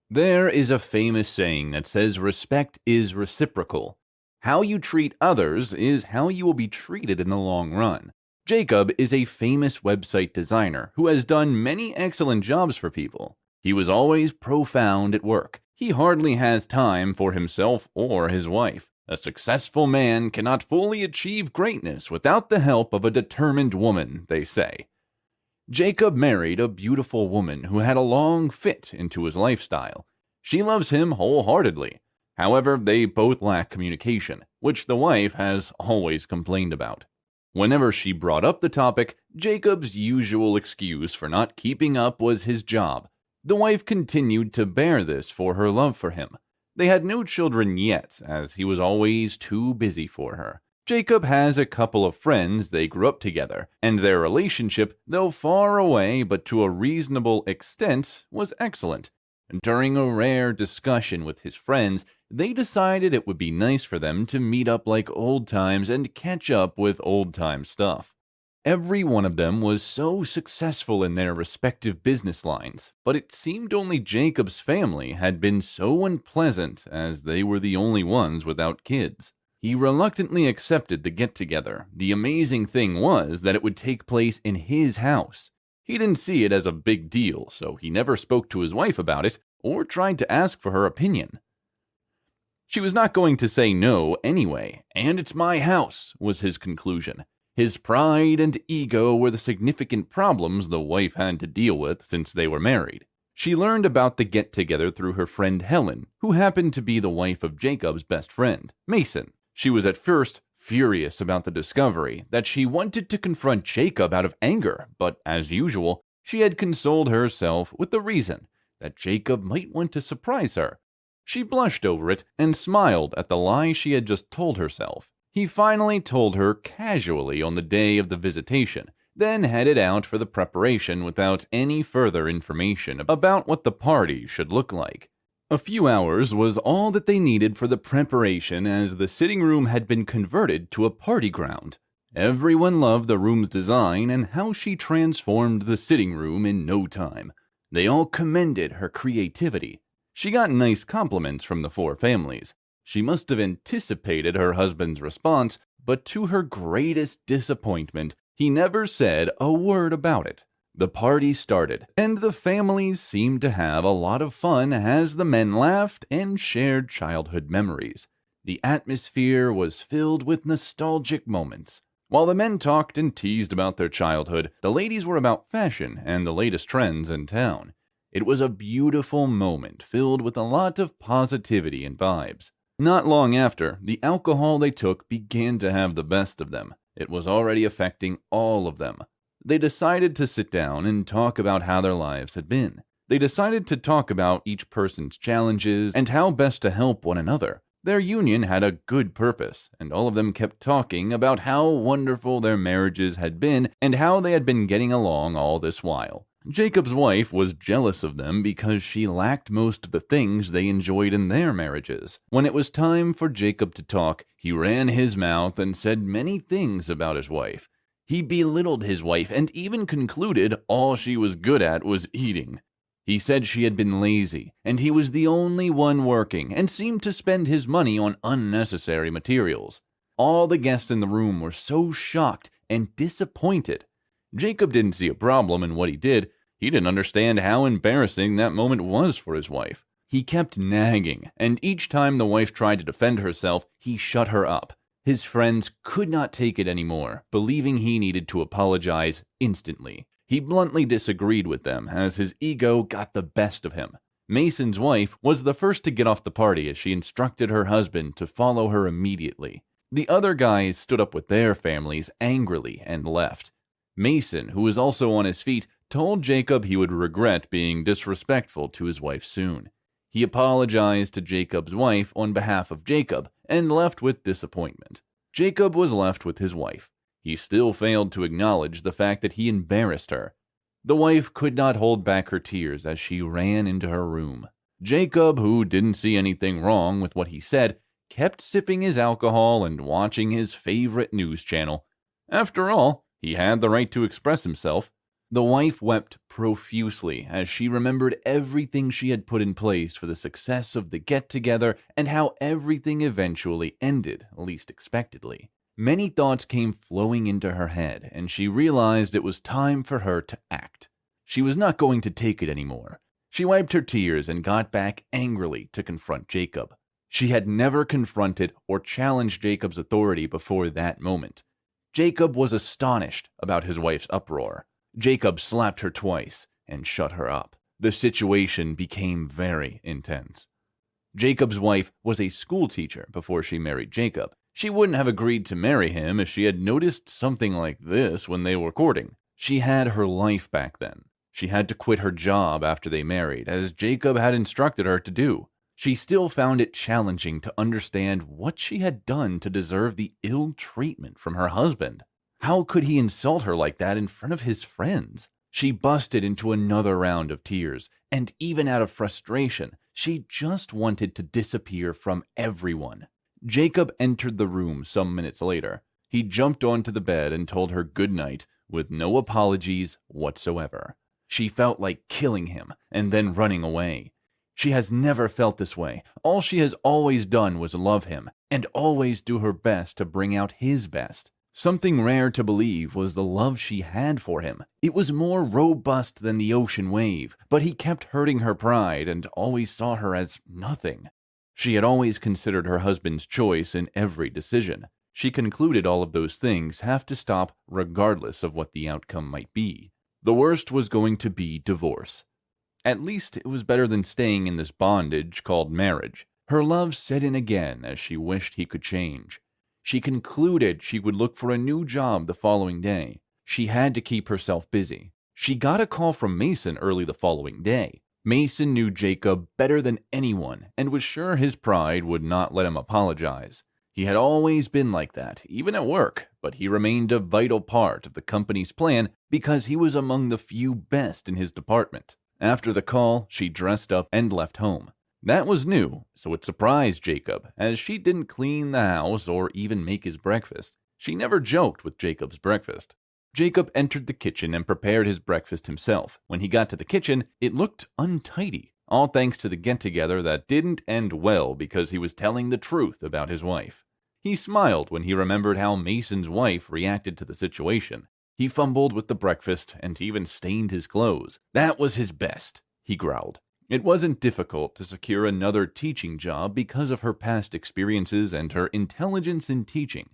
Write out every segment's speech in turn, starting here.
There is a famous saying that says respect is reciprocal. How you treat others is how you will be treated in the long run. Jacob is a famous website designer who has done many excellent jobs for people. He was always profound at work. He hardly has time for himself or his wife. A successful man cannot fully achieve greatness without the help of a determined woman, they say. Jacob married a beautiful woman who had a long fit into his lifestyle. She loves him wholeheartedly. However, they both lack communication, which the wife has always complained about. Whenever she brought up the topic, Jacob's usual excuse for not keeping up was his job. The wife continued to bear this for her love for him. They had no children yet, as he was always too busy for her. Jacob has a couple of friends they grew up together, and their relationship, though far away but to a reasonable extent, was excellent. During a rare discussion with his friends, they decided it would be nice for them to meet up like old times and catch up with old-time stuff. Every one of them was so successful in their respective business lines, but it seemed only Jacob's family had been so unpleasant as they were the only ones without kids. He reluctantly accepted the get-together. The amazing thing was that it would take place in his house. He didn't see it as a big deal, so he never spoke to his wife about it or tried to ask for her opinion. She was not going to say no anyway, and it's my house, was his conclusion. His pride and ego were the significant problems the wife had to deal with since they were married. She learned about the get-together through her friend Helen, who happened to be the wife of Jacob's best friend, Mason. She was at first furious about the discovery that she wanted to confront Jacob out of anger, but as usual, she had consoled herself with the reason that Jacob might want to surprise her. She blushed over it and smiled at the lie she had just told herself. He finally told her casually on the day of the visitation, then headed out for the preparation without any further information about what the party should look like. A few hours was all that they needed for the preparation, as the sitting room had been converted to a party ground. Everyone loved the room's design and how she transformed the sitting room in no time. They all commended her creativity. She got nice compliments from the four families. She must have anticipated her husband's response, but to her greatest disappointment, he never said a word about it. The party started, and the families seemed to have a lot of fun as the men laughed and shared childhood memories. The atmosphere was filled with nostalgic moments. While the men talked and teased about their childhood, the ladies were about fashion and the latest trends in town. It was a beautiful moment filled with a lot of positivity and vibes. Not long after, the alcohol they took began to have the best of them. It was already affecting all of them. They decided to sit down and talk about how their lives had been. They decided to talk about each person's challenges and how best to help one another. Their union had a good purpose, and all of them kept talking about how wonderful their marriages had been and how they had been getting along all this while. Jacob's wife was jealous of them because she lacked most of the things they enjoyed in their marriages. When it was time for Jacob to talk, he ran his mouth and said many things about his wife. He belittled his wife and even concluded all she was good at was eating. He said she had been lazy, and he was the only one working, and seemed to spend his money on unnecessary materials. All the guests in the room were so shocked and disappointed. Jacob didn't see a problem in what he did. He didn't understand how embarrassing that moment was for his wife. He kept nagging, and each time the wife tried to defend herself, he shut her up. His friends could not take it anymore, believing he needed to apologize instantly. He bluntly disagreed with them as his ego got the best of him. Mason's wife was the first to get off the party as she instructed her husband to follow her immediately. The other guys stood up with their families angrily and left. Mason, who was also on his feet, told Jacob he would regret being disrespectful to his wife soon. He apologized to Jacob's wife on behalf of Jacob and left with disappointment. Jacob was left with his wife. He still failed to acknowledge the fact that he embarrassed her. The wife could not hold back her tears as she ran into her room. Jacob, who didn't see anything wrong with what he said, kept sipping his alcohol and watching his favorite news channel. After all, he had the right to express himself. The wife wept profusely as she remembered everything she had put in place for the success of the get-together and how everything eventually ended, least expectedly. Many thoughts came flowing into her head, and she realized it was time for her to act. She was not going to take it anymore. She wiped her tears and got back angrily to confront Jacob. She had never confronted or challenged Jacob's authority before that moment. Jacob was astonished about his wife's uproar. Jacob slapped her twice and shut her up. The situation became very intense. Jacob's wife was a school teacher before she married Jacob. She wouldn't have agreed to marry him if she had noticed something like this when they were courting. She had her life back then. She had to quit her job after they married, as Jacob had instructed her to do. She still found it challenging to understand what she had done to deserve the ill treatment from her husband. How could he insult her like that in front of his friends? She busted into another round of tears, and even out of frustration, she just wanted to disappear from everyone. Jacob entered the room some minutes later. He jumped onto the bed and told her good night with no apologies whatsoever. She felt like killing him and then running away. She has never felt this way. All she has always done was love him and always do her best to bring out his best. Something rare to believe was the love she had for him. It was more robust than the ocean wave, but he kept hurting her pride and always saw her as nothing. She had always considered her husband's choice in every decision. She concluded all of those things have to stop regardless of what the outcome might be. The worst was going to be divorce. At least it was better than staying in this bondage called marriage. Her love set in again as she wished he could change. She concluded she would look for a new job the following day. She had to keep herself busy. She got a call from Mason early the following day. Mason knew Jacob better than anyone and was sure his pride would not let him apologize. He had always been like that, even at work, but he remained a vital part of the company's plan because he was among the few best in his department. After the call, she dressed up and left home. That was new, so it surprised Jacob, as she didn't clean the house or even make his breakfast. She never joked with Jacob's breakfast. Jacob entered the kitchen and prepared his breakfast himself. When he got to the kitchen, it looked untidy, all thanks to the get-together that didn't end well because he was telling the truth about his wife. He smiled when he remembered how Mason's wife reacted to the situation. He fumbled with the breakfast and even stained his clothes. That was his best, he growled. It wasn't difficult to secure another teaching job because of her past experiences and her intelligence in teaching.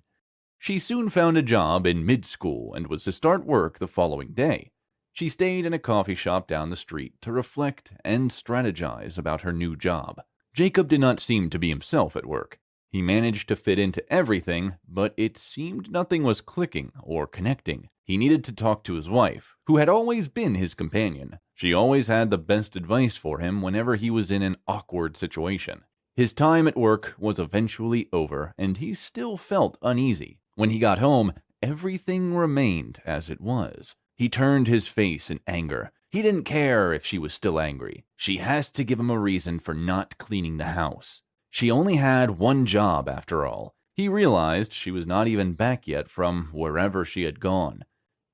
She soon found a job in mid-school and was to start work the following day. She stayed in a coffee shop down the street to reflect and strategize about her new job. Jacob did not seem to be himself at work. He managed to fit into everything, but it seemed nothing was clicking or connecting. He needed to talk to his wife, who had always been his companion. She always had the best advice for him whenever he was in an awkward situation. His time at work was eventually over, and he still felt uneasy. When he got home, everything remained as it was. He turned his face in anger. He didn't care if she was still angry. She has to give him a reason for not cleaning the house. She only had one job after all. He realized she was not even back yet from wherever she had gone.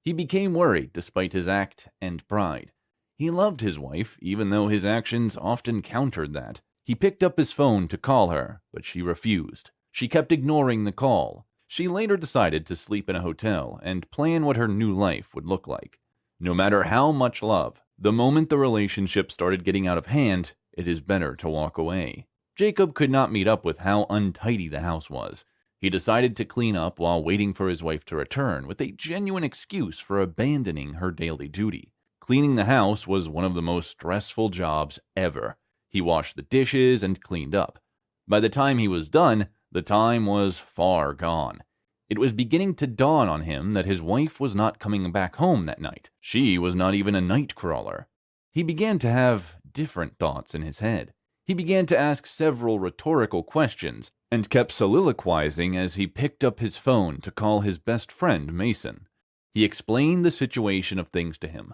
He became worried despite his act and pride. He loved his wife, even though his actions often countered that. He picked up his phone to call her, but she refused. She kept ignoring the call. She later decided to sleep in a hotel and plan what her new life would look like. No matter how much love, the moment the relationship started getting out of hand, it is better to walk away. Jacob could not meet up with how untidy the house was. He decided to clean up while waiting for his wife to return with a genuine excuse for abandoning her daily duty. Cleaning the house was one of the most stressful jobs ever. He washed the dishes and cleaned up. By the time he was done, the time was far gone. It was beginning to dawn on him that his wife was not coming back home that night. She was not even a night crawler. He began to have different thoughts in his head. He began to ask several rhetorical questions and kept soliloquizing as he picked up his phone to call his best friend, Mason. He explained the situation of things to him.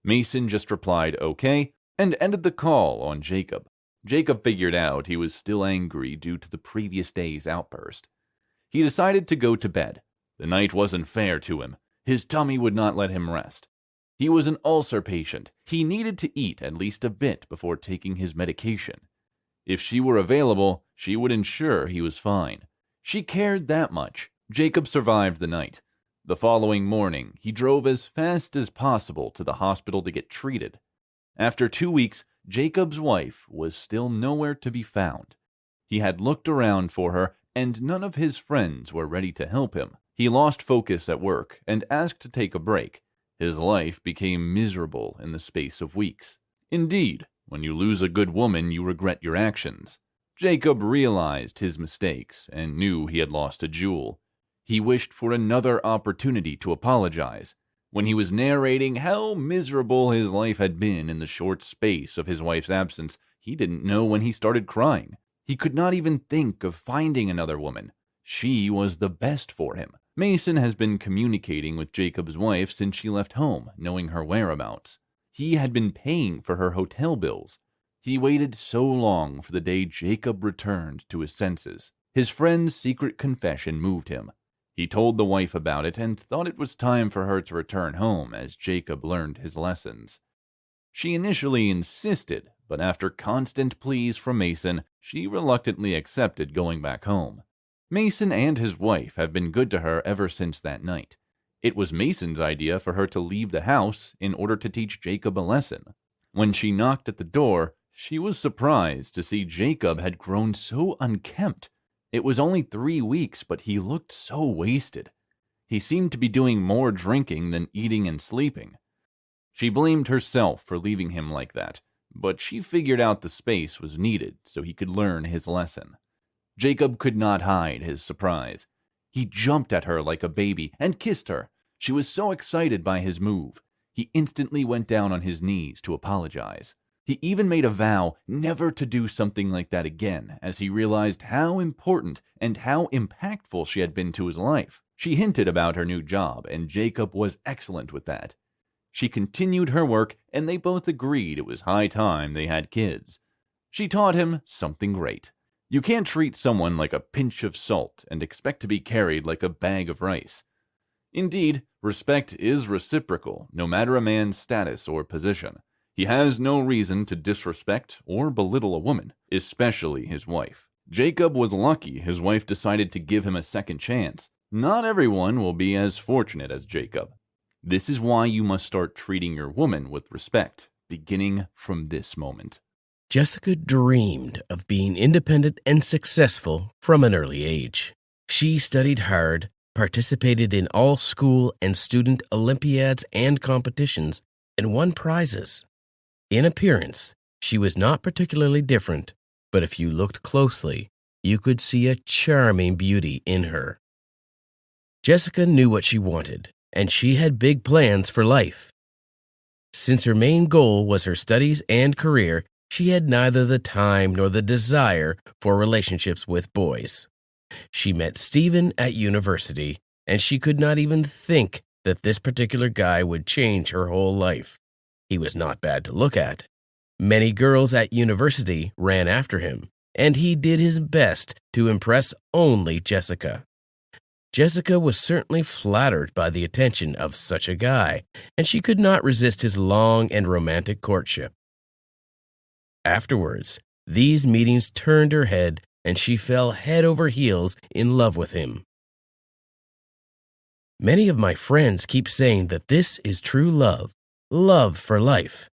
Mason just replied, "Okay," and ended the call on Jacob. Jacob figured out he was still angry due to the previous day's outburst. He decided to go to bed. The night wasn't fair to him. His tummy would not let him rest. He was an ulcer patient. He needed to eat at least a bit before taking his medication. If she were available, she would ensure he was fine. She cared that much. Jacob survived the night. The following morning, he drove as fast as possible to the hospital to get treated. After 2 weeks, Jacob's wife was still nowhere to be found. He had looked around for her, and none of his friends were ready to help him. He lost focus at work and asked to take a break. His life became miserable in the space of weeks. Indeed, when you lose a good woman, you regret your actions. Jacob realized his mistakes and knew he had lost a jewel. He wished for another opportunity to apologize. When he was narrating how miserable his life had been in the short space of his wife's absence, he didn't know when he started crying. He could not even think of finding another woman. She was the best for him. Mason has been communicating with Jacob's wife since she left home, knowing her whereabouts. He had been paying for her hotel bills. He waited so long for the day Jacob returned to his senses. His friend's secret confession moved him. He told the wife about it and thought it was time for her to return home as Jacob learned his lessons. She initially insisted, but after constant pleas from Mason, she reluctantly accepted going back home. Mason and his wife have been good to her ever since that night. It was Mason's idea for her to leave the house in order to teach Jacob a lesson. When she knocked at the door, she was surprised to see Jacob had grown so unkempt. It was only 3 weeks, but he looked so wasted. He seemed to be doing more drinking than eating and sleeping. She blamed herself for leaving him like that, but she figured out the space was needed so he could learn his lesson. Jacob could not hide his surprise. He jumped at her like a baby and kissed her. She was so excited by his move. He instantly went down on his knees to apologize. He even made a vow never to do something like that again, as he realized how important and how impactful she had been to his life. She hinted about her new job, and Jacob was excellent with that. She continued her work, and they both agreed it was high time they had kids. She taught him something great. You can't treat someone like a pinch of salt and expect to be carried like a bag of rice. Indeed, respect is reciprocal, no matter a man's status or position. He has no reason to disrespect or belittle a woman, especially his wife. Jacob was lucky his wife decided to give him a second chance. Not everyone will be as fortunate as Jacob. This is why you must start treating your woman with respect, beginning from this moment. Jessica dreamed of being independent and successful from an early age. She studied hard, participated in all school and student Olympiads and competitions, and won prizes. In appearance, she was not particularly different, but if you looked closely, you could see a charming beauty in her. Jessica knew what she wanted, and she had big plans for life. Since her main goal was her studies and career, she had neither the time nor the desire for relationships with boys. She met Stephen at university, and she could not even think that this particular guy would change her whole life. He was not bad to look at. Many girls at university ran after him, and he did his best to impress only Jessica. Jessica was certainly flattered by the attention of such a guy, and she could not resist his long and romantic courtship. Afterwards, these meetings turned her head, and she fell head over heels in love with him. Many of my friends keep saying that this is true love, love for life.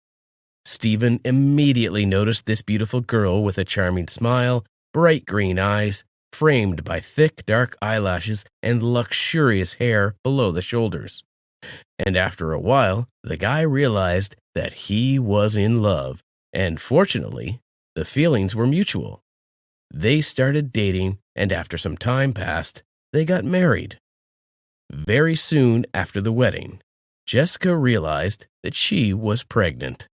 Stephen immediately noticed this beautiful girl with a charming smile, bright green eyes, framed by thick dark eyelashes and luxurious hair below the shoulders. And after a while, the guy realized that he was in love, and fortunately, the feelings were mutual. They started dating, and after some time passed, they got married. Very soon after the wedding, Jessica realized that she was pregnant.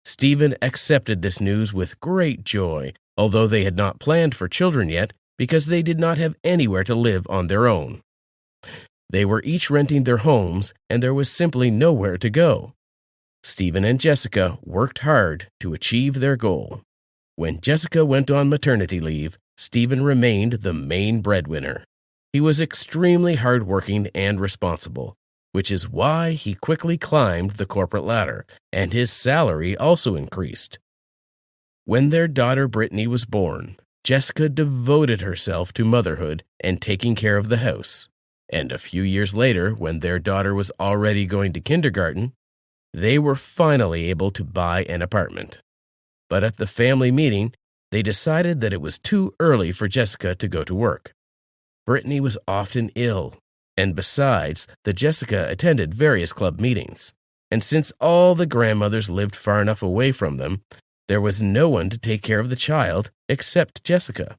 Stephen accepted this news with great joy, although they had not planned for children yet because they did not have anywhere to live on their own. They were each renting their homes, and there was simply nowhere to go. Stephen and Jessica worked hard to achieve their goal. When Jessica went on maternity leave, Stephen remained the main breadwinner. He was extremely hardworking and responsible, which is why he quickly climbed the corporate ladder, and his salary also increased. When their daughter Brittany was born, Jessica devoted herself to motherhood and taking care of the house. And a few years later, when their daughter was already going to kindergarten, they were finally able to buy an apartment. But at the family meeting, they decided that it was too early for Jessica to go to work. Brittany was often ill, and besides, Jessica attended various club meetings. And since all the grandmothers lived far enough away from them, there was no one to take care of the child except Jessica.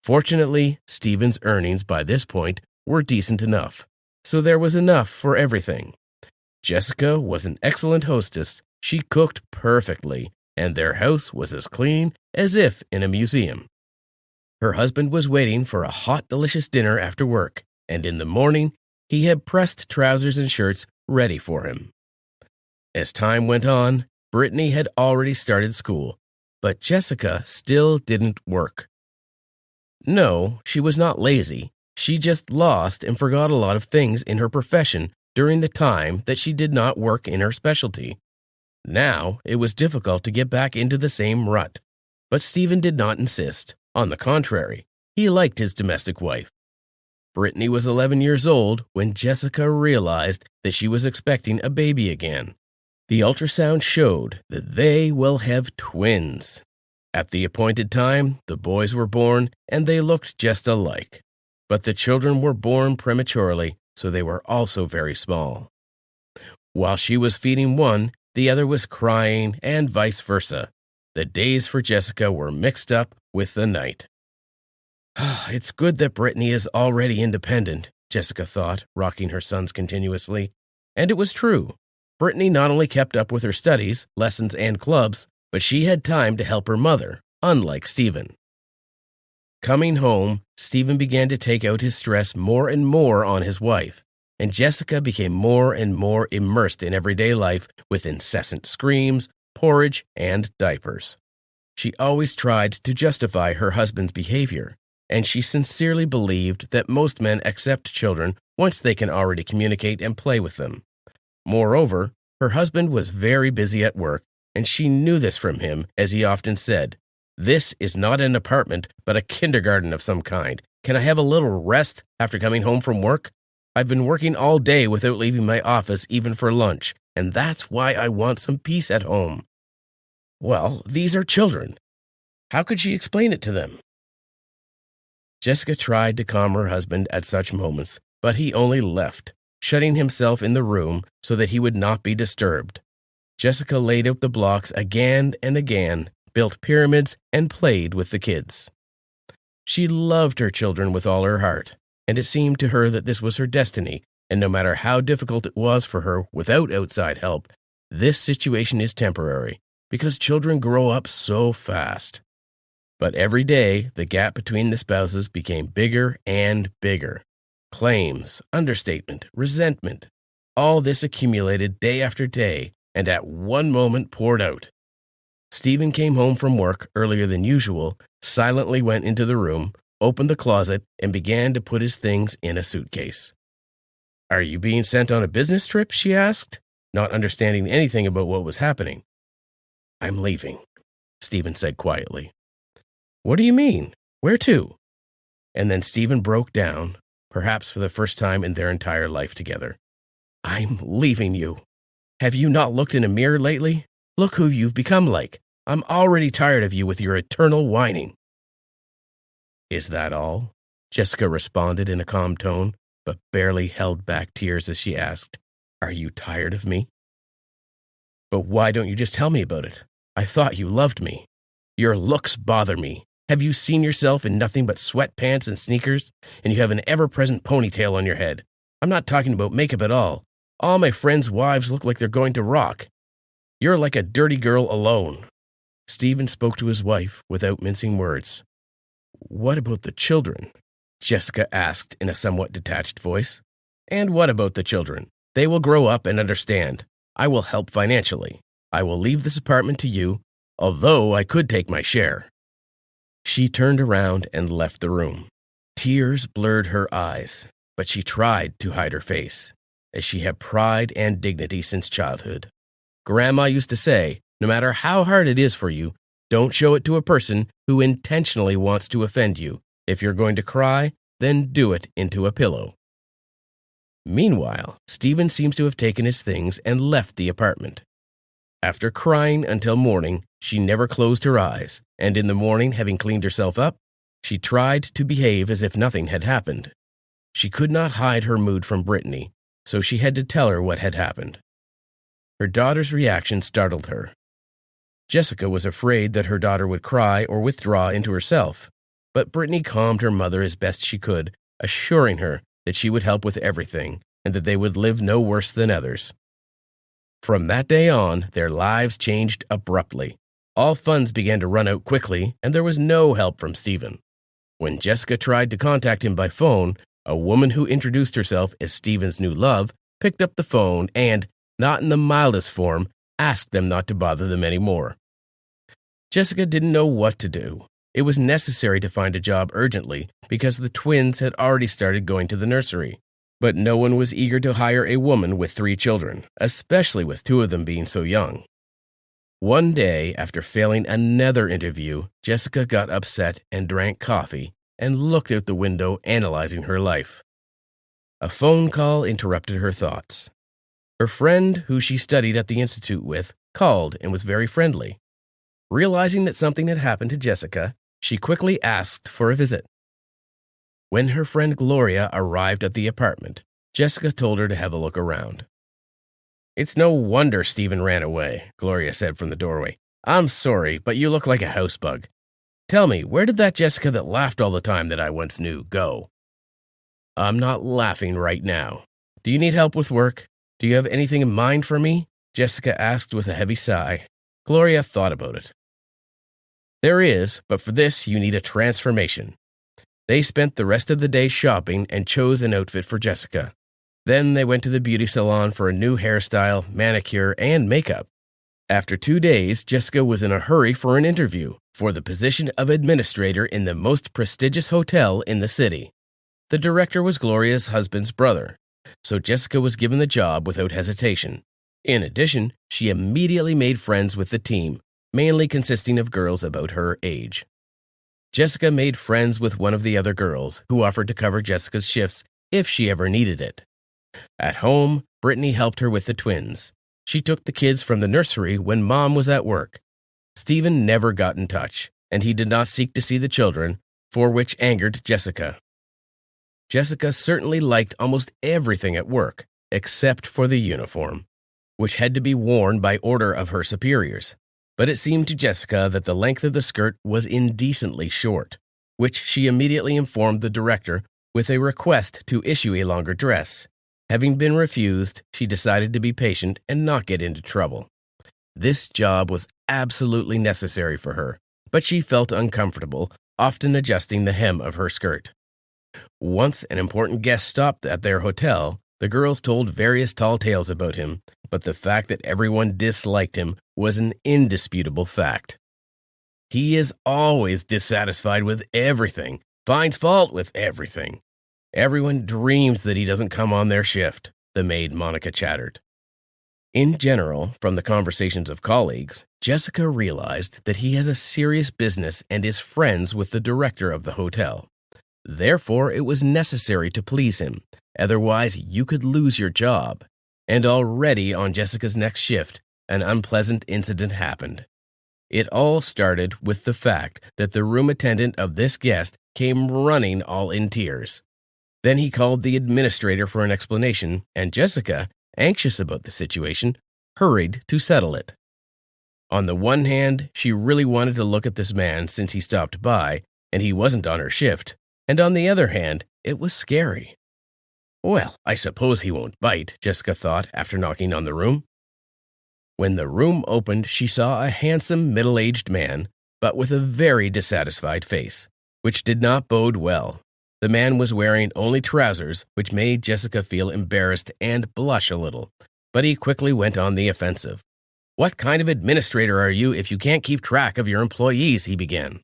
Fortunately, Stephen's earnings by this point were decent enough, so there was enough for everything. Jessica was an excellent hostess. She cooked perfectly, and their house was as clean as if in a museum. Her husband was waiting for a hot, delicious dinner after work, and in the morning, he had pressed trousers and shirts ready for him. As time went on, Brittany had already started school, but Jessica still didn't work. No, she was not lazy. She just lost and forgot a lot of things in her profession during the time that she did not work in her specialty. Now, it was difficult to get back into the same rut. But Stephen did not insist. On the contrary, he liked his domestic wife. Brittany was 11 years old when Jessica realized that she was expecting a baby again. The ultrasound showed that they will have twins. At the appointed time, the boys were born, and they looked just alike. But the children were born prematurely, so they were also very small. While she was feeding one, the other was crying, and vice versa. The days for Jessica were mixed up with the night. It's good that Brittany is already independent, Jessica thought, rocking her sons continuously. And it was true. Brittany not only kept up with her studies, lessons, and clubs, but she had time to help her mother, unlike Stephen. Coming home, Stephen began to take out his stress more and more on his wife, and Jessica became more and more immersed in everyday life with incessant screams, porridge, and diapers. She always tried to justify her husband's behavior, and she sincerely believed that most men accept children once they can already communicate and play with them. Moreover, her husband was very busy at work, and she knew this from him, as he often said, "This is not an apartment, but a kindergarten of some kind. Can I have a little rest after coming home from work? I've been working all day without leaving my office even for lunch, and that's why I want some peace at home." Well, these are children. How could she explain it to them? Jessica tried to calm her husband at such moments, but he only left, shutting himself in the room so that he would not be disturbed. Jessica laid out the blocks again and again, built pyramids, and played with the kids. She loved her children with all her heart, and it seemed to her that this was her destiny, and no matter how difficult it was for her without outside help, this situation is temporary, because children grow up so fast. But every day, the gap between the spouses became bigger and bigger. Claims, understatement, resentment, all this accumulated day after day, and at one moment poured out. Stephen came home from work earlier than usual, silently went into the room, opened the closet, and began to put his things in a suitcase. "Are you being sent on a business trip?" she asked, not understanding anything about what was happening. "I'm leaving," Stephen said quietly. "What do you mean? Where to?" And then Stephen broke down, perhaps for the first time in their entire life together. "I'm leaving you. Have you not looked in a mirror lately? Look who you've become like. I'm already tired of you with your eternal whining." "Is that all?" Jessica responded in a calm tone, but barely held back tears as she asked, "Are you tired of me?" "But why don't you just tell me about it? I thought you loved me. Your looks bother me. Have you seen yourself in nothing but sweatpants and sneakers, and you have an ever-present ponytail on your head? I'm not talking about makeup at all. All my friends' wives look like they're going to rock. You're like a dirty girl alone." Stephen spoke to his wife without mincing words. "What about the children?" Jessica asked in a somewhat detached voice. "And what about the children? They will grow up and understand. I will help financially. I will leave this apartment to you, although I could take my share." She turned around and left the room. Tears blurred her eyes, but she tried to hide her face. as she had pride and dignity since childhood. Grandma used to say, no matter how hard it is for you, don't show it to a person who intentionally wants to offend you. If you're going to cry, then do it into a pillow. Meanwhile, Stephen seems to have taken his things and left the apartment. After crying until morning, she never closed her eyes, and in the morning, having cleaned herself up, she tried to behave as if nothing had happened. She could not hide her mood from Brittany, so she had to tell her what had happened. Her daughter's reaction startled her. Jessica was afraid that her daughter would cry or withdraw into herself, but Brittany calmed her mother as best she could, assuring her that she would help with everything and that they would live no worse than others. From that day on, their lives changed abruptly. All funds began to run out quickly, and there was no help from Stephen. When Jessica tried to contact him by phone, a woman who introduced herself as Stephen's new love picked up the phone and, not in the mildest form, asked them not to bother them anymore. Jessica didn't know what to do. It was necessary to find a job urgently because the twins had already started going to the nursery. But no one was eager to hire a woman with 3 children, especially with 2 of them being so young. One day, after failing another interview, Jessica got upset and drank coffee and looked out the window analyzing her life. A phone call interrupted her thoughts. Her friend, who she studied at the institute with, called and was very friendly. Realizing that something had happened to Jessica, she quickly asked for a visit. When her friend Gloria arrived at the apartment, Jessica told her to have a look around. "It's no wonder Stephen ran away," Gloria said from the doorway. "I'm sorry, but you look like a housebug. Tell me, where did that Jessica that laughed all the time that I once knew go?" "I'm not laughing right now. Do you need help with work? Do you have anything in mind for me?" Jessica asked with a heavy sigh. Gloria thought about it. "There is, but for this you need a transformation." They spent the rest of the day shopping and chose an outfit for Jessica. Then they went to the beauty salon for a new hairstyle, manicure, and makeup. After 2 days, Jessica was in a hurry for an interview for the position of administrator in the most prestigious hotel in the city. The director was Gloria's husband's brother, so Jessica was given the job without hesitation. In addition, she immediately made friends with the team, mainly consisting of girls about her age. Jessica made friends with one of the other girls, who offered to cover Jessica's shifts if she ever needed it. At home, Brittany helped her with the twins. She took the kids from the nursery when Mom was at work. Stephen never got in touch, and he did not seek to see the children, for which angered Jessica. Jessica certainly liked almost everything at work, except for the uniform, which had to be worn by order of her superiors. But it seemed to Jessica that the length of the skirt was indecently short, which she immediately informed the director with a request to issue a longer dress. Having been refused, she decided to be patient and not get into trouble. This job was absolutely necessary for her, but she felt uncomfortable, often adjusting the hem of her skirt. Once an important guest stopped at their hotel, the girls told various tall tales about him, but the fact that everyone disliked him was an indisputable fact. "He is always dissatisfied with everything, finds fault with everything. Everyone dreams that he doesn't come on their shift," the maid Monica chattered. In general, from the conversations of colleagues, Jessica realized that he has a serious business and is friends with the director of the hotel. Therefore, it was necessary to please him, otherwise you could lose your job. And already on Jessica's next shift, an unpleasant incident happened. It all started with the fact that the room attendant of this guest came running all in tears. Then he called the administrator for an explanation, and Jessica, anxious about the situation, hurried to settle it. On the one hand, she really wanted to look at this man since he stopped by, and he wasn't on her shift, and on the other hand, it was scary. "Well, I suppose he won't bite," Jessica thought after knocking on the room. When the room opened, she saw a handsome middle-aged man, but with a very dissatisfied face, which did not bode well. The man was wearing only trousers, which made Jessica feel embarrassed and blush a little, but he quickly went on the offensive. "What kind of administrator are you if you can't keep track of your employees?" he began.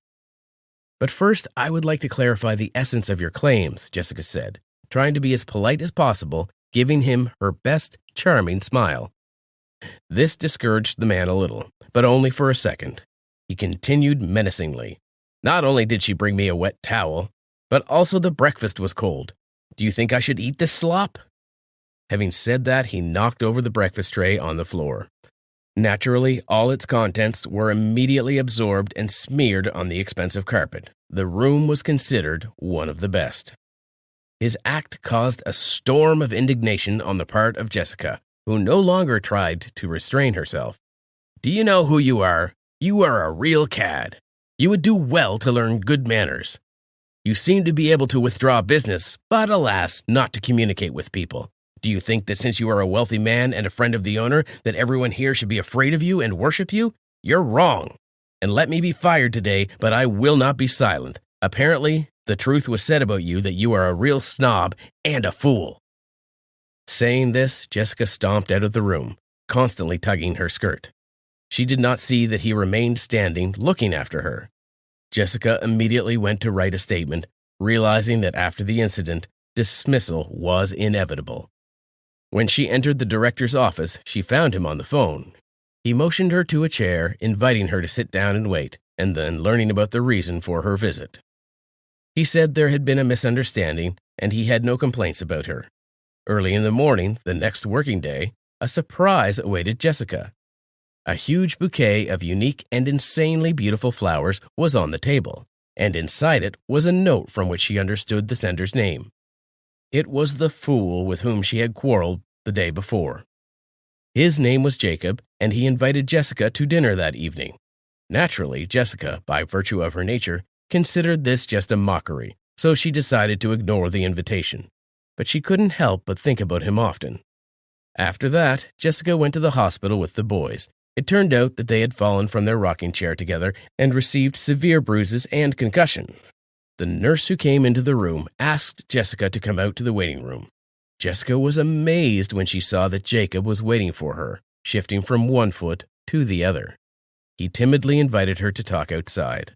"But first, I would like to clarify the essence of your claims," Jessica said. Trying to be as polite as possible, giving him her best charming smile. This discouraged the man a little, but only for a second. He continued menacingly. Not only did she bring me a wet towel, but also the breakfast was cold. Do you think I should eat this slop? Having said that, he knocked over the breakfast tray on the floor. Naturally, all its contents were immediately absorbed and smeared on the expensive carpet. The room was considered one of the best. His act caused a storm of indignation on the part of Jessica, who no longer tried to restrain herself. Do you know who you are? You are a real cad. You would do well to learn good manners. You seem to be able to withdraw business, but alas, not to communicate with people. Do you think that since you are a wealthy man and a friend of the owner, that everyone here should be afraid of you and worship you? You're wrong. And let me be fired today, but I will not be silent. Apparently, the truth was said about you that you are a real snob and a fool. Saying this, Jessica stomped out of the room, constantly tugging her skirt. She did not see that he remained standing, looking after her. Jessica immediately went to write a statement, realizing that after the incident, dismissal was inevitable. When she entered the director's office, she found him on the phone. He motioned her to a chair, inviting her to sit down and wait, and then learning about the reason for her visit. He said there had been a misunderstanding, and he had no complaints about her. Early in the morning, the next working day, a surprise awaited Jessica. A huge bouquet of unique and insanely beautiful flowers was on the table, and inside it was a note from which she understood the sender's name. It was the fool with whom she had quarreled the day before. His name was Jacob, and he invited Jessica to dinner that evening. Naturally, Jessica, by virtue of her nature, considered this just a mockery, so she decided to ignore the invitation. But she couldn't help but think about him often. After that, Jessica went to the hospital with the boys. It turned out that they had fallen from their rocking chair together and received severe bruises and concussion. The nurse who came into the room asked Jessica to come out to the waiting room. Jessica was amazed when she saw that Jacob was waiting for her, shifting from one foot to the other. He timidly invited her to talk outside.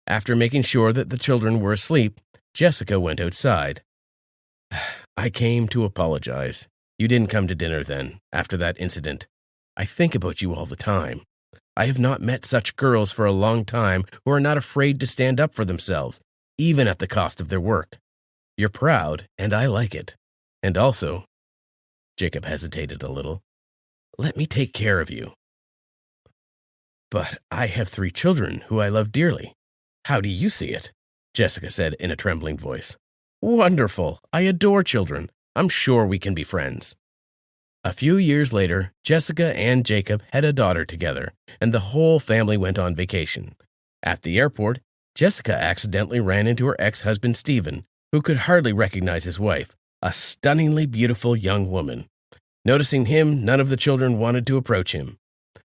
After making sure that the children were asleep, Jessica went outside. I came to apologize. You didn't come to dinner then, after that incident. I think about you all the time. I have not met such girls for a long time who are not afraid to stand up for themselves, even at the cost of their work. You're proud, and I like it. And also, Jacob hesitated a little, let me take care of you. But I have 3 children who I love dearly. How do you see it? Jessica said in a trembling voice. Wonderful. I adore children. I'm sure we can be friends. A few years later, Jessica and Jacob had a daughter together, and the whole family went on vacation. At the airport, Jessica accidentally ran into her ex-husband Stephen, who could hardly recognize his wife, a stunningly beautiful young woman. Noticing him, none of the children wanted to approach him.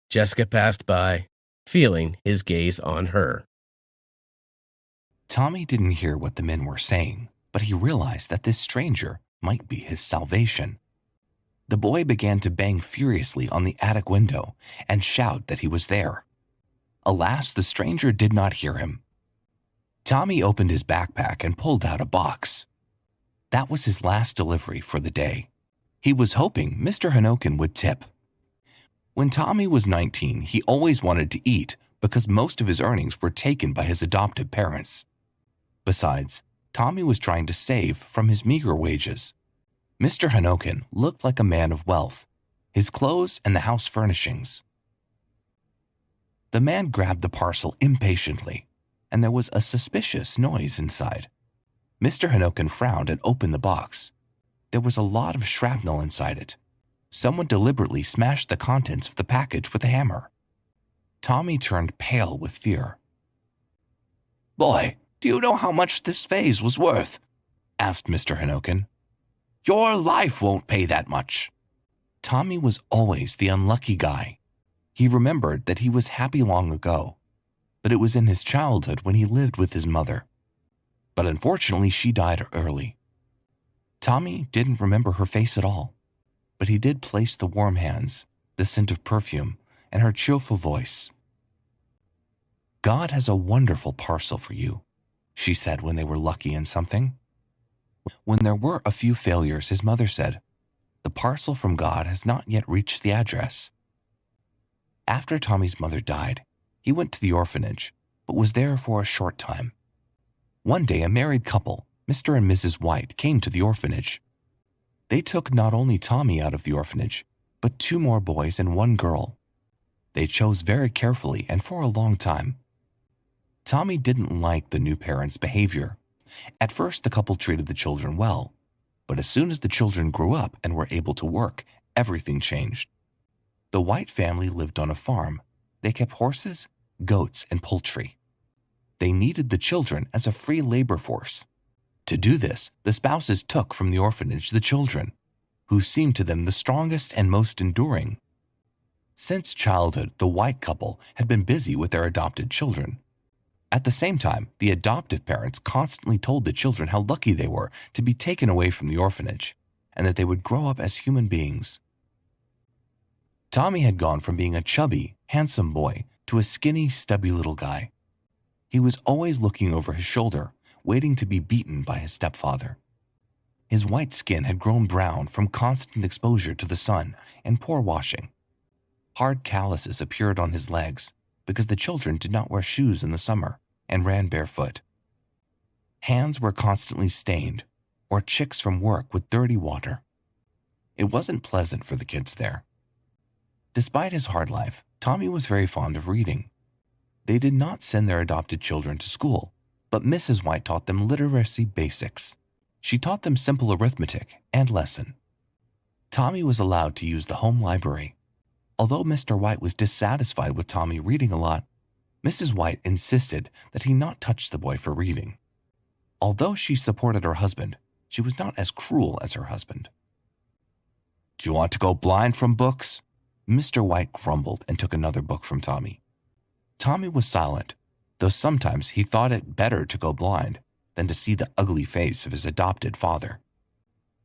Jessica passed by, feeling his gaze on her. Tommy didn't hear what the men were saying, but he realized that this stranger might be his salvation. The boy began to bang furiously on the attic window and shout that he was there. Alas, the stranger did not hear him. Tommy opened his backpack and pulled out a box. That was his last delivery for the day. He was hoping Mr. Hanokin would tip. When Tommy was 19, he always wanted to eat because most of his earnings were taken by his adoptive parents. Besides, Tommy was trying to save from his meager wages. Mr. Hanokin looked like a man of wealth, his clothes and the house furnishings. The man grabbed the parcel impatiently, and there was a suspicious noise inside. Mr. Hanokin frowned and opened the box. There was a lot of shrapnel inside it. Someone deliberately smashed the contents of the package with a hammer. Tommy turned pale with fear. "Boy, do you know how much this vase was worth?" asked Mr. Hanokin. "Your life won't pay that much." Tommy was always the unlucky guy. He remembered that he was happy long ago, but it was in his childhood when he lived with his mother. But unfortunately, she died early. Tommy didn't remember her face at all, but he did place the warm hands, the scent of perfume, and her cheerful voice. "God has a wonderful parcel for you," she said when they were lucky in something. When there were a few failures, his mother said, "The parcel from God has not yet reached the address." After Tommy's mother died, he went to the orphanage, but was there for a short time. One day, a married couple, Mr. and Mrs. White, came to the orphanage. They took not only Tommy out of the orphanage, but 2 more boys and 1 girl. They chose very carefully and for a long time. Tommy didn't like the new parents' behavior. At first, the couple treated the children well, but as soon as the children grew up and were able to work, everything changed. The White family lived on a farm. They kept horses, goats, and poultry. They needed the children as a free labor force. To do this, the spouses took from the orphanage the children, who seemed to them the strongest and most enduring. Since childhood, the White couple had been busy with their adopted children. At the same time, the adoptive parents constantly told the children how lucky they were to be taken away from the orphanage, and that they would grow up as human beings. Tommy had gone from being a chubby, handsome boy to a skinny, stubby little guy. He was always looking over his shoulder, waiting to be beaten by his stepfather. His white skin had grown brown from constant exposure to the sun and poor washing. Hard calluses appeared on his legs because the children did not wear shoes in the summer and ran barefoot. Hands were constantly stained, or chicks from work with dirty water. It wasn't pleasant for the kids there. Despite his hard life, Tommy was very fond of reading. They did not send their adopted children to school, but Mrs. White taught them literacy basics. She taught them simple arithmetic and lesson. Tommy was allowed to use the home library. Although Mr. White was dissatisfied with Tommy reading a lot, Mrs. White insisted that he not touch the boy for reading. Although she supported her husband, she was not as cruel as her husband. "Do you want to go blind from books?" Mr. White grumbled and took another book from Tommy. Tommy was silent, though sometimes he thought it better to go blind than to see the ugly face of his adopted father.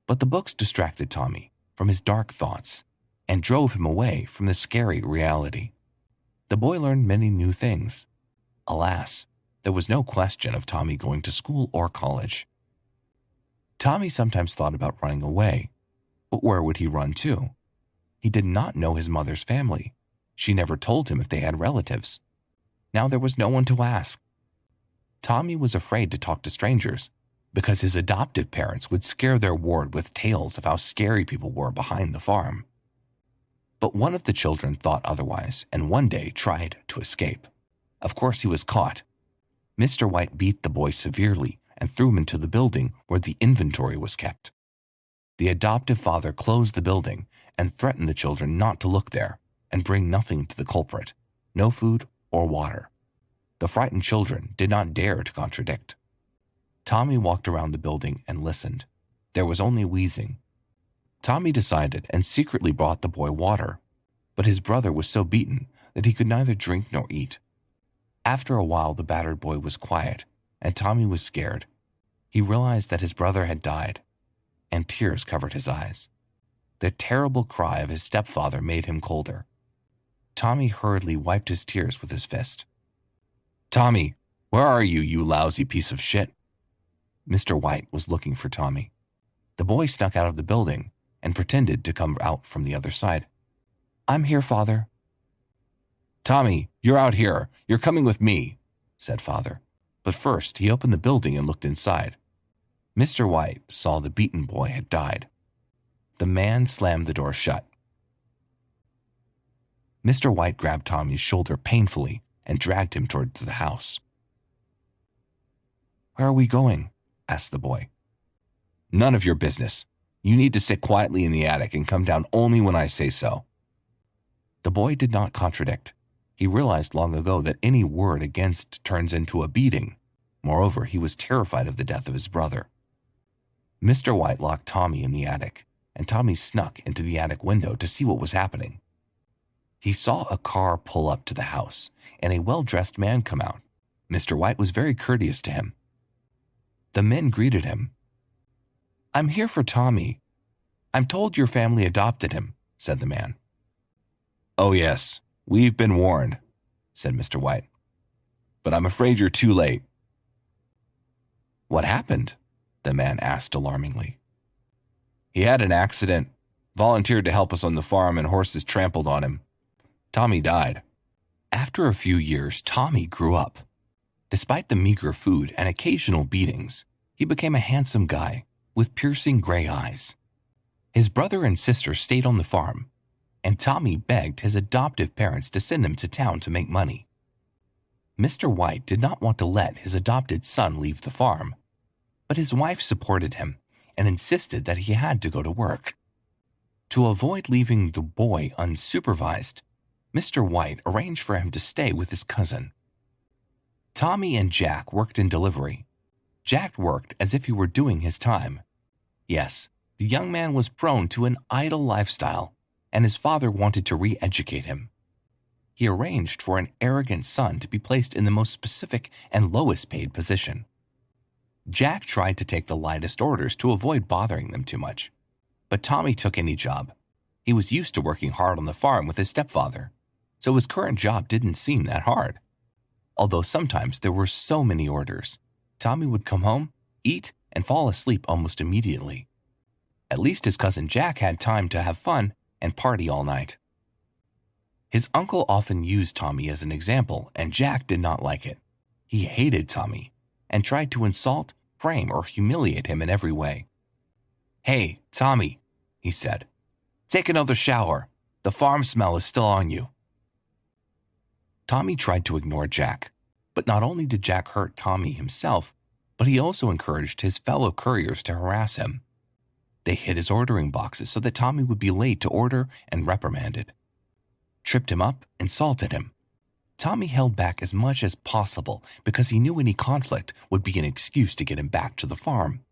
But the books distracted Tommy from his dark thoughts and drove him away from the scary reality. The boy learned many new things. Alas, there was no question of Tommy going to school or college. Tommy sometimes thought about running away, but where would he run to? He did not know his mother's family. She never told him if they had relatives. Now there was no one to ask. Tommy was afraid to talk to strangers because his adoptive parents would scare their ward with tales of how scary people were behind the farm. But one of the children thought otherwise and one day tried to escape. Of course, he was caught. Mr. White beat the boy severely and threw him into the building where the inventory was kept. The adoptive father closed the building and threatened the children not to look there and bring nothing to the culprit, no food or water. The frightened children did not dare to contradict. Tommy walked around the building and listened. There was only wheezing. Tommy decided and secretly brought the boy water, but his brother was so beaten that he could neither drink nor eat. After a while, the battered boy was quiet, and Tommy was scared. He realized that his brother had died, and tears covered his eyes. The terrible cry of his stepfather made him colder. Tommy hurriedly wiped his tears with his fist. "Tommy, where are you, you lousy piece of shit?" Mr. White was looking for Tommy. The boy snuck out of the building and pretended to come out from the other side. "I'm here, Father." "Tommy, you're out here. You're coming with me," said Father. But first he opened the building and looked inside. Mr. White saw the beaten boy had died. The man slammed the door shut. Mr. White grabbed Tommy's shoulder painfully and dragged him towards the house. "Where are we going?" asked the boy. "None of your business. You need to sit quietly in the attic and come down only when I say so." The boy did not contradict. He realized long ago that any word against turns into a beating. Moreover, he was terrified of the death of his brother. Mr. White locked Tommy in the attic, and Tommy snuck into the attic window to see what was happening. He saw a car pull up to the house and a well-dressed man come out. Mr. White was very courteous to him. The men greeted him. "I'm here for Tommy. I'm told your family adopted him," said the man. "Oh yes, we've been warned," said Mr. White. "But I'm afraid you're too late." "What happened?" the man asked alarmingly. He had an accident, volunteered to help us on the farm, and horses trampled on him. Tommy died. After a few years, Tommy grew up. Despite the meager food and occasional beatings, he became a handsome guy with piercing gray eyes. His brother and sister stayed on the farm, and Tommy begged his adoptive parents to send him to town to make money. Mr. White did not want to let his adopted son leave the farm, but his wife supported him and insisted that he had to go to work. To avoid leaving the boy unsupervised, Mr. White arranged for him to stay with his cousin. Tommy and Jack worked in delivery. Jack worked as if he were doing his time. Yes, the young man was prone to an idle lifestyle, and his father wanted to re-educate him. He arranged for an arrogant son to be placed in the most specific and lowest paid position. Jack tried to take the lightest orders to avoid bothering them too much, but Tommy took any job. He was used to working hard on the farm with his stepfather, so his current job didn't seem that hard. Although sometimes there were so many orders, Tommy would come home, eat, and fall asleep almost immediately. At least his cousin Jack had time to have fun and party all night. His uncle often used Tommy as an example, and Jack did not like it. He hated Tommy and tried to insult, frame, or humiliate him in every way. "Hey, Tommy," he said, "take another shower. The farm smell is still on you." Tommy tried to ignore Jack, but not only did Jack hurt Tommy himself, but he also encouraged his fellow couriers to harass him. They hid his ordering boxes so that Tommy would be late to order and reprimanded, tripped him up, insulted him. Tommy held back as much as possible because he knew any conflict would be an excuse to get him back to the farm.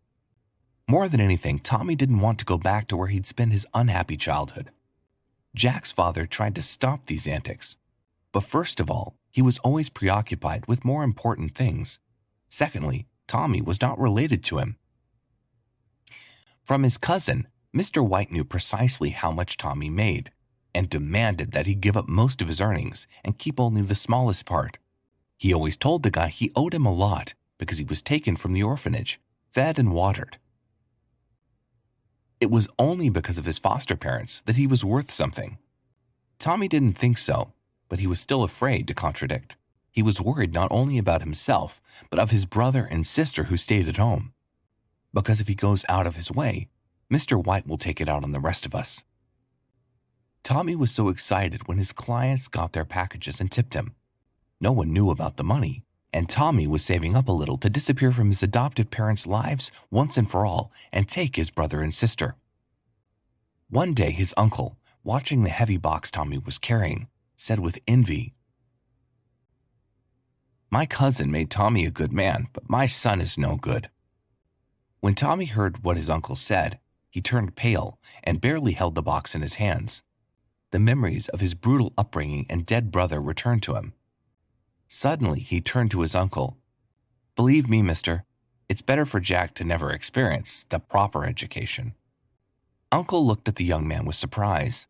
More than anything, Tommy didn't want to go back to where he'd spent his unhappy childhood. Jack's father tried to stop these antics, but first of all, he was always preoccupied with more important things. Secondly, Tommy was not related to him. From his cousin, Mr. White knew precisely how much Tommy made and demanded that he give up most of his earnings and keep only the smallest part. He always told the guy he owed him a lot because he was taken from the orphanage, fed and watered. It was only because of his foster parents that he was worth something. Tommy didn't think so, but he was still afraid to contradict. He was worried not only about himself, but of his brother and sister who stayed at home. Because if he goes out of his way, Mr. White will take it out on the rest of us. Tommy was so excited when his clients got their packages and tipped him. No one knew about the money, and Tommy was saving up a little to disappear from his adoptive parents' lives once and for all and take his brother and sister. One day his uncle, watching the heavy box Tommy was carrying, said with envy, "My cousin made Tommy a good man, but my son is no good." When Tommy heard what his uncle said, he turned pale and barely held the box in his hands. The memories of his brutal upbringing and dead brother returned to him. Suddenly, he turned to his uncle. "Believe me, mister, it's better for Jack to never experience the proper education." Uncle looked at the young man with surprise.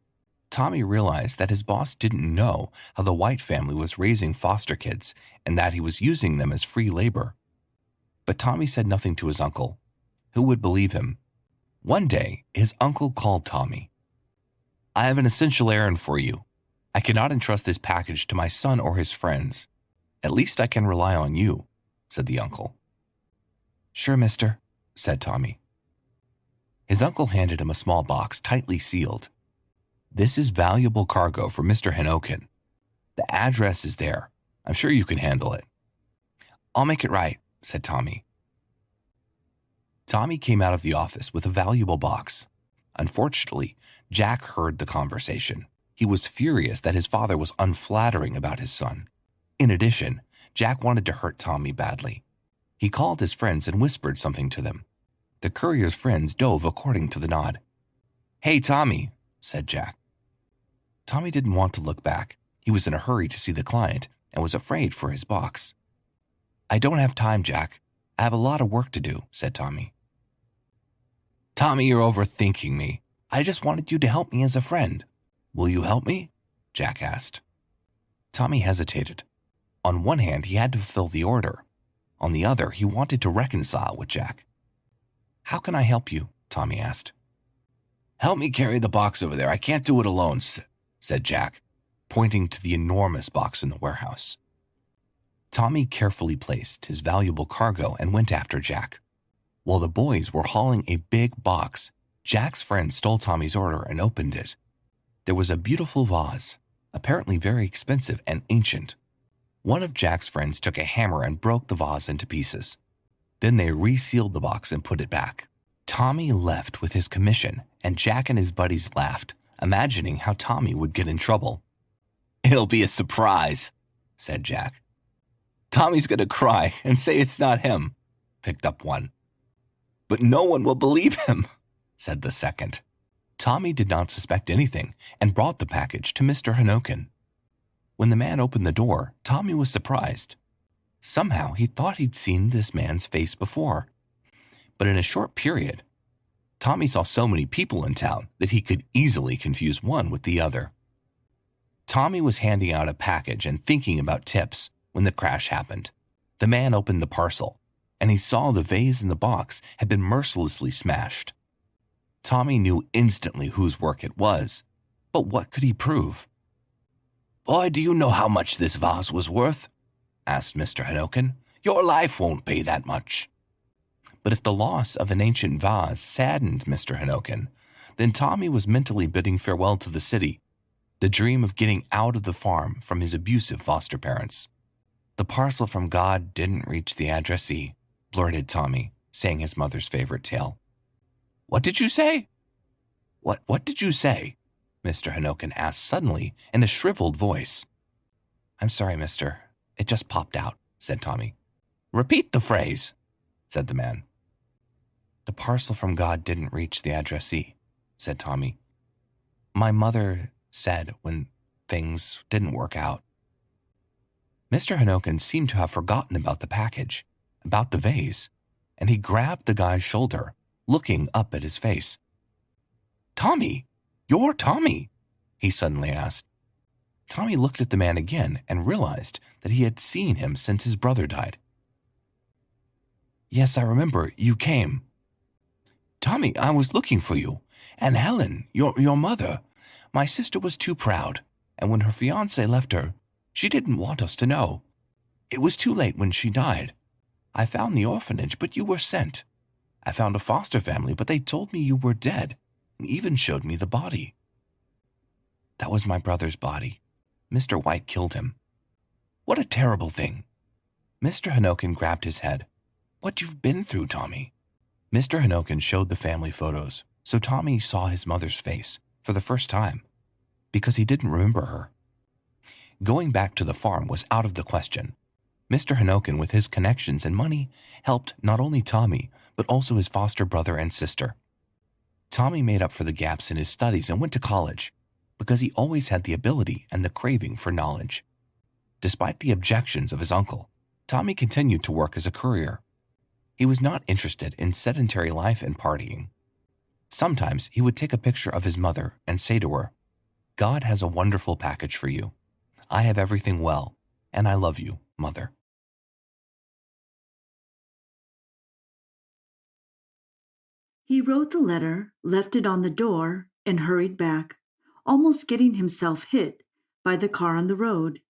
Tommy realized that his boss didn't know how the White family was raising foster kids and that he was using them as free labor. But Tommy said nothing to his uncle. Who would believe him? One day, his uncle called Tommy. "I have an essential errand for you. I cannot entrust this package to my son or his friends. At least I can rely on you," said the uncle. "Sure, mister," said Tommy. His uncle handed him a small box tightly sealed. "This is valuable cargo for Mr. Henokin. The address is there. I'm sure you can handle it." "I'll make it right," said Tommy. Tommy came out of the office with a valuable box. Unfortunately, Jack heard the conversation. He was furious that his father was unflattering about his son. In addition, Jack wanted to hurt Tommy badly. He called his friends and whispered something to them. The courier's friends dove according to the nod. "Hey, Tommy," said Jack. Tommy didn't want to look back. He was in a hurry to see the client and was afraid for his box. "I don't have time, Jack. I have a lot of work to do," said Tommy. "Tommy, you're overthinking me. I just wanted you to help me as a friend. Will you help me?" Jack asked. Tommy hesitated. On one hand, he had to fulfill the order. On the other, he wanted to reconcile with Jack. "How can I help you?" Tommy asked. "Help me carry the box over there. I can't do it alone," said Jack, pointing to the enormous box in the warehouse. Tommy carefully placed his valuable cargo and went after Jack. While the boys were hauling a big box, Jack's friend stole Tommy's order and opened it. There was a beautiful vase, apparently very expensive and ancient. One of Jack's friends took a hammer and broke the vase into pieces. Then they resealed the box and put it back. Tommy left with his commission, and Jack and his buddies laughed, imagining how Tommy would get in trouble. "It'll be a surprise," said Jack. "Tommy's going to cry and say it's not him," picked up one. "But no one will believe him," said the second. Tommy did not suspect anything and brought the package to Mr. Hanokin. When the man opened the door, Tommy was surprised. Somehow he thought he'd seen this man's face before. But in a short period, Tommy saw so many people in town that he could easily confuse one with the other. Tommy was handing out a package and thinking about tips when the crash happened. The man opened the parcel, and he saw the vase in the box had been mercilessly smashed. Tommy knew instantly whose work it was, but what could he prove? "Boy, do you know how much this vase was worth?" asked Mr. Hanokin. "Your life won't pay that much." But if the loss of an ancient vase saddened Mr. Hanokin, then Tommy was mentally bidding farewell to the city, the dream of getting out of the farm from his abusive foster parents. "The parcel from God didn't reach the addressee," blurted Tommy, saying his mother's favorite tale. "What did you say?" What did you say?" Mr. Hanokin asked suddenly in a shriveled voice. "I'm sorry, mister. It just popped out," said Tommy. "Repeat the phrase," said the man. "The parcel from God didn't reach the addressee," said Tommy. "My mother said when things didn't work out." Mr. Hanokin seemed to have forgotten about the package, about the vase, and he grabbed the guy's shoulder, looking up at his face. "Tommy, you're Tommy," he suddenly asked. Tommy looked at the man again and realized that he had seen him since his brother died. "Yes, I remember. You came." "Tommy, I was looking for you. And Helen, your mother. My sister was too proud, and when her fiancé left her, she didn't want us to know. It was too late when she died. I found the orphanage, but you were sent. I found a foster family, but they told me you were dead, and even showed me the body." "That was my brother's body. Mr. White killed him." "What a terrible thing." Mr. Hanokin grabbed his head. "What you've been through, Tommy." Mr. Hanokin showed the family photos, so Tommy saw his mother's face for the first time, because he didn't remember her. Going back to the farm was out of the question. Mr. Hanokin, with his connections and money, helped not only Tommy, but also his foster brother and sister. Tommy made up for the gaps in his studies and went to college, because he always had the ability and the craving for knowledge. Despite the objections of his uncle, Tommy continued to work as a courier. He was not interested in sedentary life and partying. Sometimes he would take a picture of his mother and say to her, "God has a wonderful package for you. I have everything well, and I love you, Mother." He wrote the letter, left it on the door, and hurried back, almost getting himself hit by the car on the road.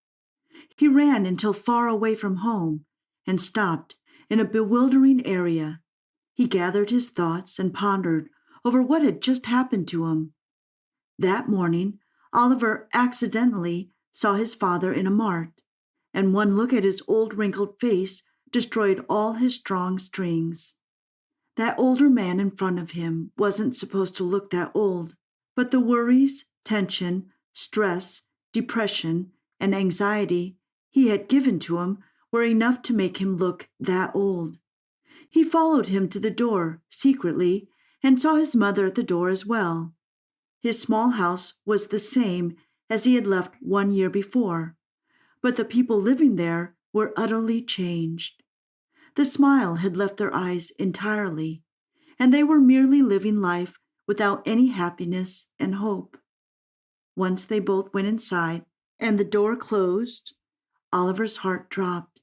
He ran until far away from home and stopped in a bewildering area. He gathered his thoughts and pondered over what had just happened to him. That morning, Oliver accidentally saw his father in a mart, and one look at his old wrinkled face destroyed all his strong strings. That older man in front of him wasn't supposed to look that old, but the worries, tension, stress, depression, and anxiety he had given to him were enough to make him look that old. He followed him to the door secretly and saw his mother at the door as well. His small house was the same as he had left 1 year before, but the people living there were utterly changed. The smile had left their eyes entirely, and they were merely living life without any happiness and hope. Once they both went inside, and the door closed, Oliver's heart dropped.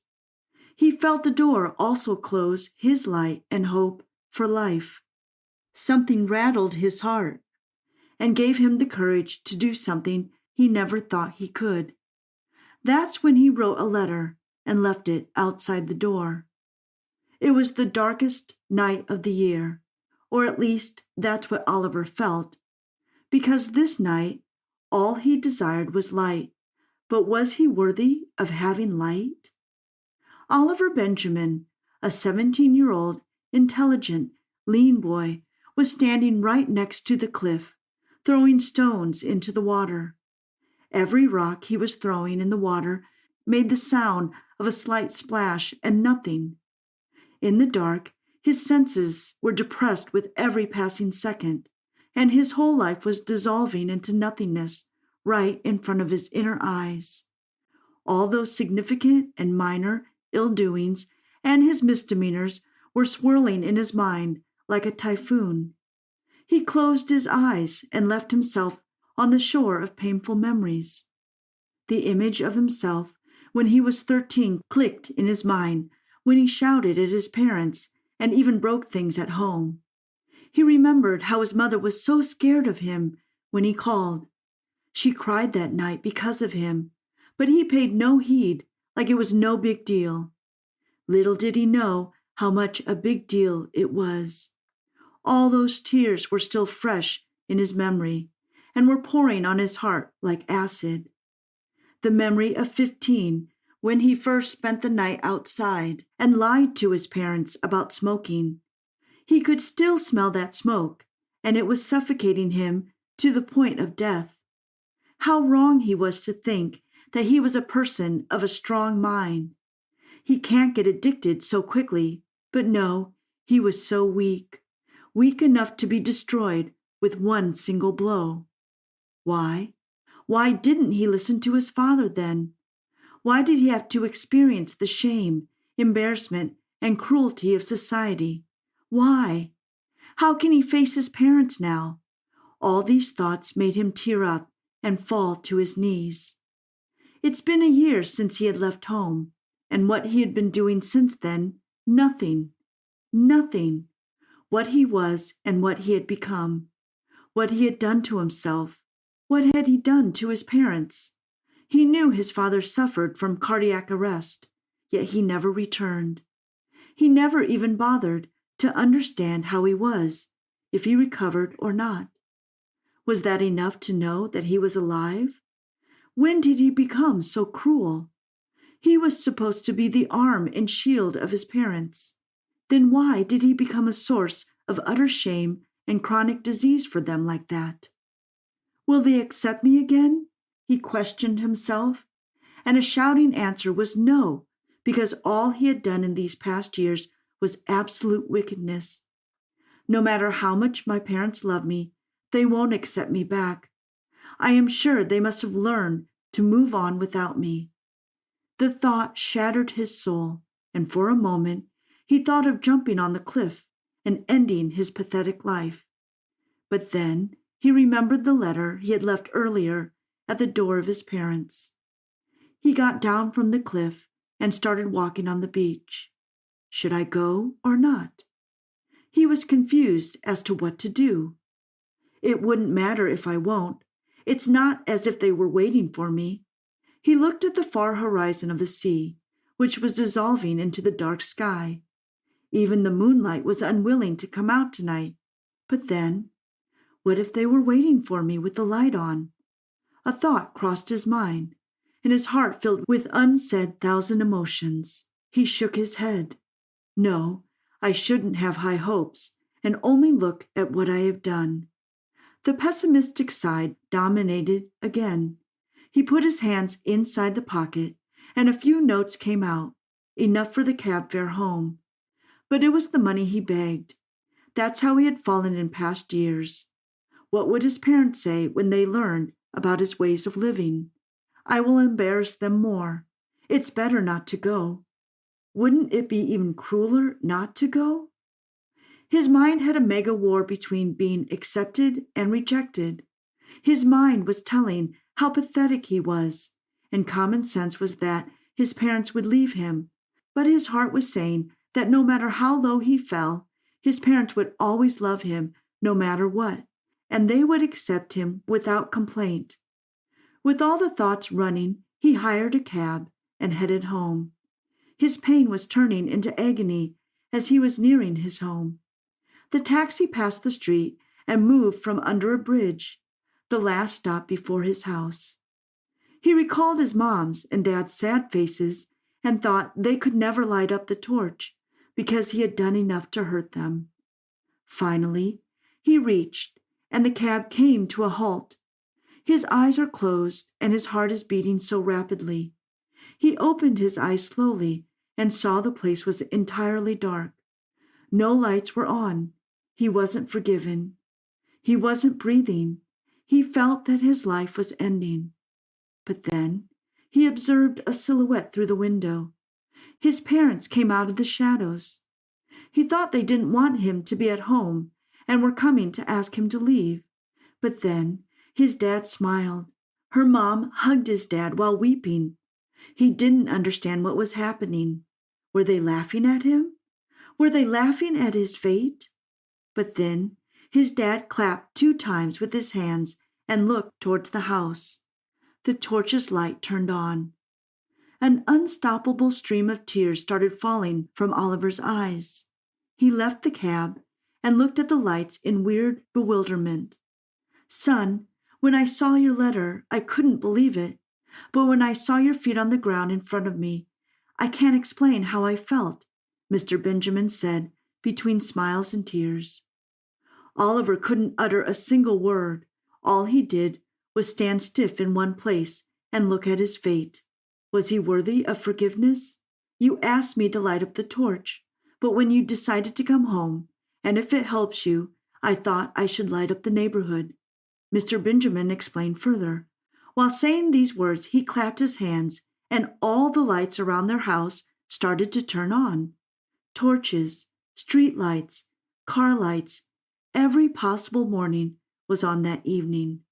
He felt the door also close his light and hope for life. Something rattled his heart and gave him the courage to do something he never thought he could. That's when he wrote a letter and left it outside the door. It was the darkest night of the year, or at least that's what Oliver felt, because this night all he desired was light. But was he worthy of having light? Oliver Benjamin, a 17-year-old, intelligent, lean boy, was standing right next to the cliff, throwing stones into the water. Every rock he was throwing in the water made the sound of a slight splash and nothing. In the dark, his senses were depressed with every passing second, and his whole life was dissolving into nothingness right in front of his inner eyes. All those significant and minor ill-doings and his misdemeanors were swirling in his mind like a typhoon. He closed his eyes and left himself on the shore of painful memories. The image of himself when he was 13 clicked in his mind when he shouted at his parents and even broke things at home. He remembered how his mother was so scared of him when he called. She cried that night because of him, but he paid no heed, like it was no big deal. Little did he know how much a big deal it was. All those tears were still fresh in his memory and were pouring on his heart like acid. The memory of 15, when he first spent the night outside and lied to his parents about smoking. He could still smell that smoke, and it was suffocating him to the point of death. How wrong he was to think that he was a person of a strong mind. He can't get addicted so quickly, but no, he was so weak enough to be destroyed with one single blow. Why? Why didn't he listen to his father then? Why did he have to experience the shame, embarrassment, and cruelty of society? Why? How can he face his parents now? All these thoughts made him tear up and fall to his knees. It's been a year since he had left home, and what he had been doing since then, nothing. Nothing. What he was and what he had become. What he had done to himself. What had he done to his parents? He knew his father suffered from cardiac arrest, yet he never returned. He never even bothered to understand how he was, if he recovered or not. Was that enough to know that he was alive? When did he become so cruel? He was supposed to be the arm and shield of his parents. Then why did he become a source of utter shame and chronic disease for them like that? Will they accept me again? He questioned himself, and a shouting answer was no, because all he had done in these past years was absolute wickedness. No matter how much my parents love me, they won't accept me back. I am sure they must have learned to move on without me. The thought shattered his soul, and for a moment he thought of jumping on the cliff and ending his pathetic life. But then he remembered the letter he had left earlier at the door of his parents. He got down from the cliff and started walking on the beach. Should I go or not? He was confused as to what to do. It wouldn't matter if I won't. It's not as if they were waiting for me. He looked at the far horizon of the sea, which was dissolving into the dark sky. Even the moonlight was unwilling to come out tonight. But then, what if they were waiting for me with the light on? A thought crossed his mind, and his heart filled with unsaid thousand emotions. He shook his head. No, I shouldn't have high hopes, and only look at what I have done. The pessimistic side dominated again. He put his hands inside the pocket, and a few notes came out, enough for the cab fare home. But it was the money he begged. That's how he had fallen in past years. What would his parents say when they learned about his ways of living? I will embarrass them more. It's better not to go. Wouldn't it be even crueler not to go? His mind had a mega war between being accepted and rejected. His mind was telling how pathetic he was, and common sense was that his parents would leave him, but his heart was saying that no matter how low he fell, his parents would always love him no matter what, and they would accept him without complaint. With all the thoughts running, he hired a cab and headed home. His pain was turning into agony as he was nearing his home. The taxi passed the street and moved from under a bridge, the last stop before his house. He recalled his mom's and dad's sad faces and thought they could never light up the torch because he had done enough to hurt them. Finally, he reached, and the cab came to a halt. His eyes are closed, and his heart is beating so rapidly. He opened his eyes slowly and saw the place was entirely dark. No lights were on. He wasn't forgiven. He wasn't breathing. He felt that his life was ending. But then he observed a silhouette through the window. His parents came out of the shadows. He thought they didn't want him to be at home and were coming to ask him to leave. But then his dad smiled. Her mom hugged his dad while weeping. He didn't understand what was happening. Were they laughing at him? Were they laughing at his fate? But then his dad clapped 2 times with his hands and looked towards the house. The torch's light turned on. An unstoppable stream of tears started falling from Oliver's eyes. He left the cab and looked at the lights in weird bewilderment. "Son, when I saw your letter, I couldn't believe it. But when I saw your feet on the ground in front of me, I can't explain how I felt," Mr. Benjamin said between smiles and tears. Oliver couldn't utter a single word. All he did was stand stiff in one place and look at his fate. Was he worthy of forgiveness? You asked me to light up the torch, but when you decided to come home, and if it helps you, I thought I should light up the neighborhood. Mr. Benjamin explained further. While saying these words, he clapped his hands, and all the lights around their house started to turn on. Torches, street lights, car lights, every possible morning was on that evening.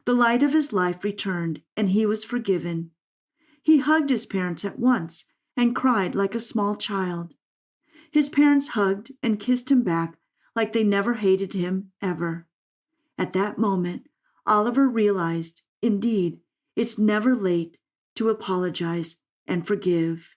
The light of his life returned, and he was forgiven. He hugged his parents at once and cried like a small child. His parents hugged and kissed him back like they never hated him ever. At that moment, Oliver realized, indeed, it's never late to apologize and forgive.